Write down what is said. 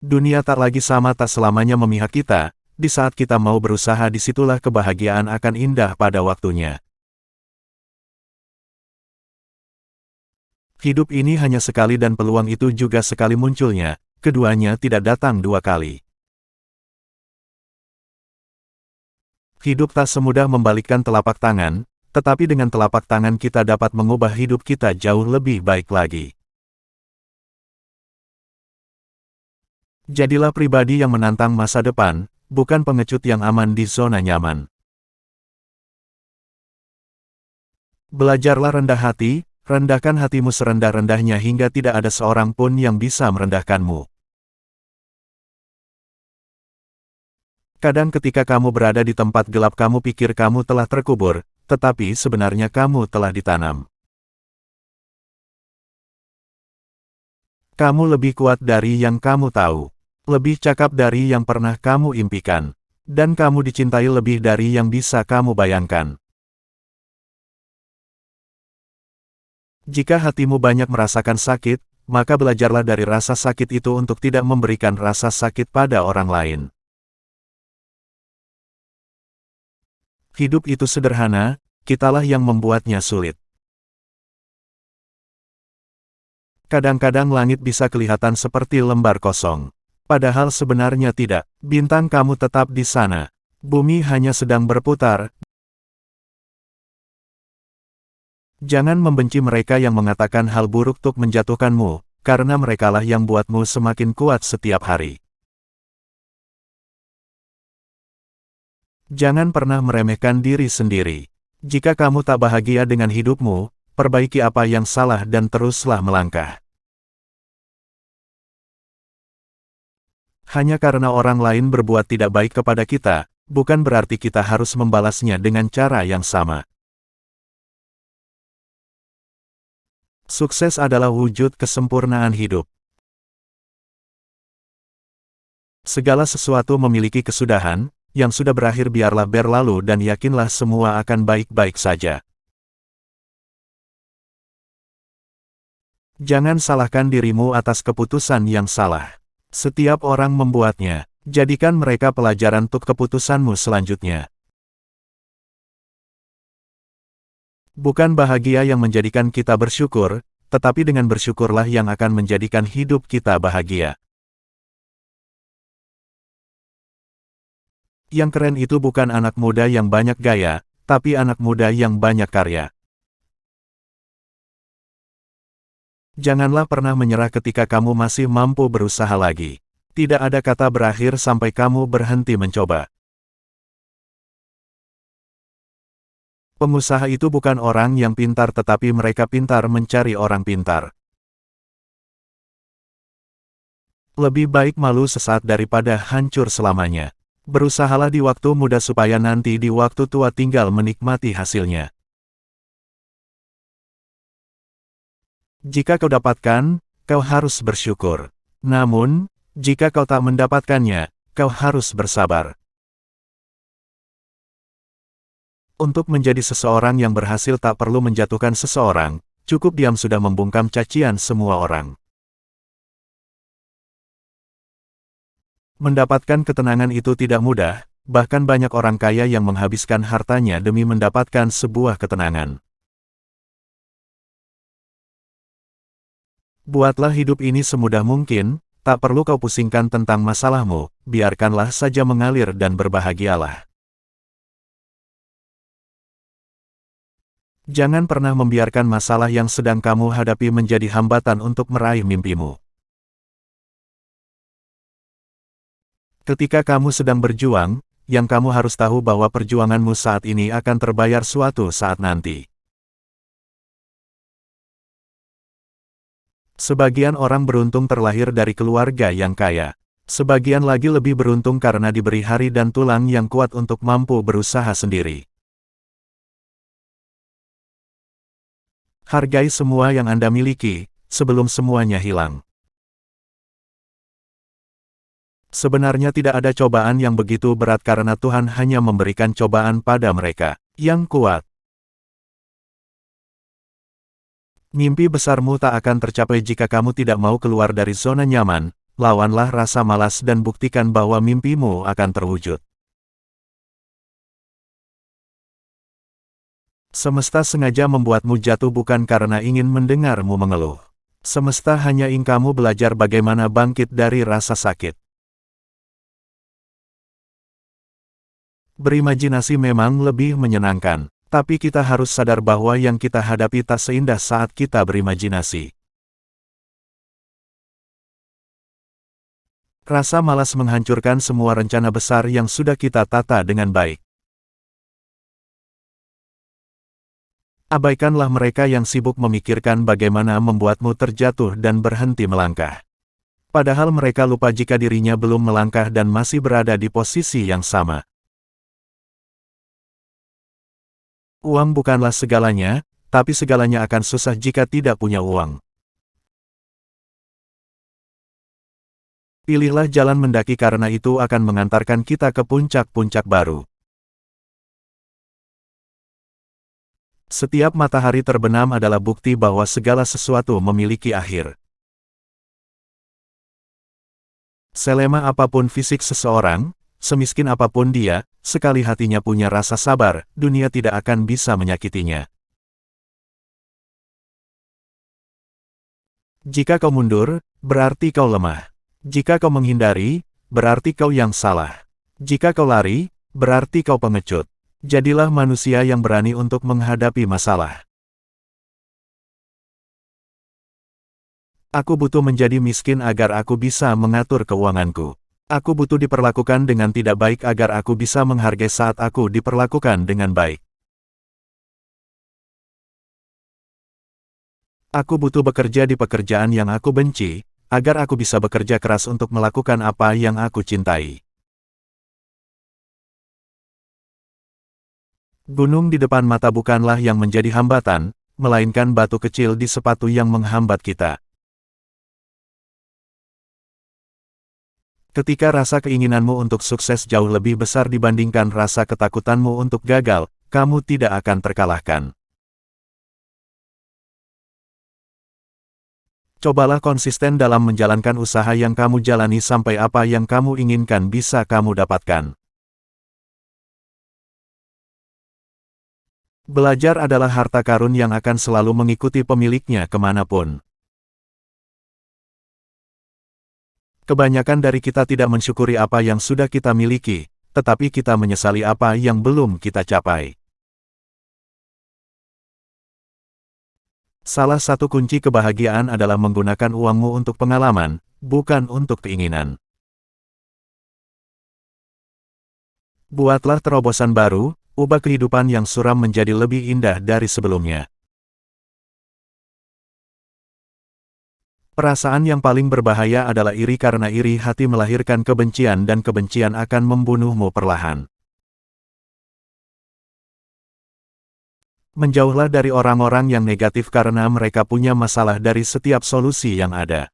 Dunia tak lagi sama, tak selamanya memihak kita. Di saat kita mau berusaha, disitulah kebahagiaan akan indah pada waktunya. Hidup ini hanya sekali dan peluang itu juga sekali munculnya. Keduanya tidak datang dua kali. Hidup tak semudah membalikkan telapak tangan, tetapi dengan telapak tangan kita dapat mengubah hidup kita jauh lebih baik lagi. Jadilah pribadi yang menantang masa depan, bukan pengecut yang aman di zona nyaman. Belajarlah rendah hati, rendahkan hatimu serendah-rendahnya hingga tidak ada seorang pun yang bisa merendahkanmu. Kadang ketika kamu berada di tempat gelap, kamu pikir kamu telah terkubur, tetapi sebenarnya kamu telah ditanam. Kamu lebih kuat dari yang kamu tahu. Lebih cakap dari yang pernah kamu impikan. Dan kamu dicintai lebih dari yang bisa kamu bayangkan. Jika hatimu banyak merasakan sakit, maka belajarlah dari rasa sakit itu untuk tidak memberikan rasa sakit pada orang lain. Hidup itu sederhana, kitalah yang membuatnya sulit. Kadang-kadang langit bisa kelihatan seperti lembar kosong. Padahal sebenarnya tidak. Bintang kamu tetap di sana. Bumi hanya sedang berputar. Jangan membenci mereka yang mengatakan hal buruk untuk menjatuhkanmu, karena merekalah yang buatmu semakin kuat setiap hari. Jangan pernah meremehkan diri sendiri. Jika kamu tak bahagia dengan hidupmu, perbaiki apa yang salah dan teruslah melangkah. Hanya karena orang lain berbuat tidak baik kepada kita, bukan berarti kita harus membalasnya dengan cara yang sama. Sukses adalah wujud kesempurnaan hidup. Segala sesuatu memiliki kesudahan, yang sudah berakhir biarlah berlalu dan yakinlah semua akan baik-baik saja. Jangan salahkan dirimu atas keputusan yang salah. Setiap orang membuatnya. Jadikan mereka pelajaran untuk keputusanmu selanjutnya. Bukan bahagia yang menjadikan kita bersyukur, tetapi dengan bersyukurlah yang akan menjadikan hidup kita bahagia. Yang keren itu bukan anak muda yang banyak gaya, tapi anak muda yang banyak karya. Janganlah pernah menyerah ketika kamu masih mampu berusaha lagi. Tidak ada kata berakhir sampai kamu berhenti mencoba. Pengusaha itu bukan orang yang pintar, tetapi mereka pintar mencari orang pintar. Lebih baik malu sesaat daripada hancur selamanya. Berusahalah di waktu muda supaya nanti di waktu tua tinggal menikmati hasilnya. Jika kau dapatkan, kau harus bersyukur. Namun, jika kau tak mendapatkannya, kau harus bersabar. Untuk menjadi seseorang yang berhasil tak perlu menjatuhkan seseorang, cukup diam sudah membungkam cacian semua orang. Mendapatkan ketenangan itu tidak mudah, bahkan banyak orang kaya yang menghabiskan hartanya demi mendapatkan sebuah ketenangan. Buatlah hidup ini semudah mungkin, tak perlu kau pusingkan tentang masalahmu, biarkanlah saja mengalir dan berbahagialah. Jangan pernah membiarkan masalah yang sedang kamu hadapi menjadi hambatan untuk meraih mimpimu. Ketika kamu sedang berjuang, yang kamu harus tahu bahwa perjuanganmu saat ini akan terbayar suatu saat nanti. Sebagian orang beruntung terlahir dari keluarga yang kaya. Sebagian lagi lebih beruntung karena diberi hari dan tulang yang kuat untuk mampu berusaha sendiri. Hargai semua yang Anda miliki, sebelum semuanya hilang. Sebenarnya tidak ada cobaan yang begitu berat karena Tuhan hanya memberikan cobaan pada mereka yang kuat. Mimpi besarmu tak akan tercapai jika kamu tidak mau keluar dari zona nyaman, lawanlah rasa malas dan buktikan bahwa mimpimu akan terwujud. Semesta sengaja membuatmu jatuh bukan karena ingin mendengarmu mengeluh. Semesta hanya ingin kamu belajar bagaimana bangkit dari rasa sakit. Berimajinasi memang lebih menyenangkan, tapi kita harus sadar bahwa yang kita hadapi tak seindah saat kita berimajinasi. Rasa malas menghancurkan semua rencana besar yang sudah kita tata dengan baik. Abaikanlah mereka yang sibuk memikirkan bagaimana membuatmu terjatuh dan berhenti melangkah. Padahal mereka lupa jika dirinya belum melangkah dan masih berada di posisi yang sama. Uang bukanlah segalanya, tapi segalanya akan susah jika tidak punya uang. Pilihlah jalan mendaki karena itu akan mengantarkan kita ke puncak-puncak baru. Setiap matahari terbenam adalah bukti bahwa segala sesuatu memiliki akhir. Selemah apapun fisik seseorang, semiskin apapun dia, sekali hatinya punya rasa sabar, dunia tidak akan bisa menyakitinya. Jika kau mundur, berarti kau lemah. Jika kau menghindari, berarti kau yang salah. Jika kau lari, berarti kau pengecut. Jadilah manusia yang berani untuk menghadapi masalah. Aku butuh menjadi miskin agar aku bisa mengatur keuanganku. Aku butuh diperlakukan dengan tidak baik agar aku bisa menghargai saat aku diperlakukan dengan baik. Aku butuh bekerja di pekerjaan yang aku benci, agar aku bisa bekerja keras untuk melakukan apa yang aku cintai. Gunung di depan mata bukanlah yang menjadi hambatan, melainkan batu kecil di sepatu yang menghambat kita. Ketika rasa keinginanmu untuk sukses jauh lebih besar dibandingkan rasa ketakutanmu untuk gagal, kamu tidak akan terkalahkan. Cobalah konsisten dalam menjalankan usaha yang kamu jalani sampai apa yang kamu inginkan bisa kamu dapatkan. Belajar adalah harta karun yang akan selalu mengikuti pemiliknya kemanapun. Kebanyakan dari kita tidak mensyukuri apa yang sudah kita miliki, tetapi kita menyesali apa yang belum kita capai. Salah satu kunci kebahagiaan adalah menggunakan uangmu untuk pengalaman, bukan untuk keinginan. Buatlah terobosan baru, ubah kehidupan yang suram menjadi lebih indah dari sebelumnya. Perasaan yang paling berbahaya adalah iri karena iri hati melahirkan kebencian dan kebencian akan membunuhmu perlahan. Menjauhlah dari orang-orang yang negatif karena mereka punya masalah dari setiap solusi yang ada.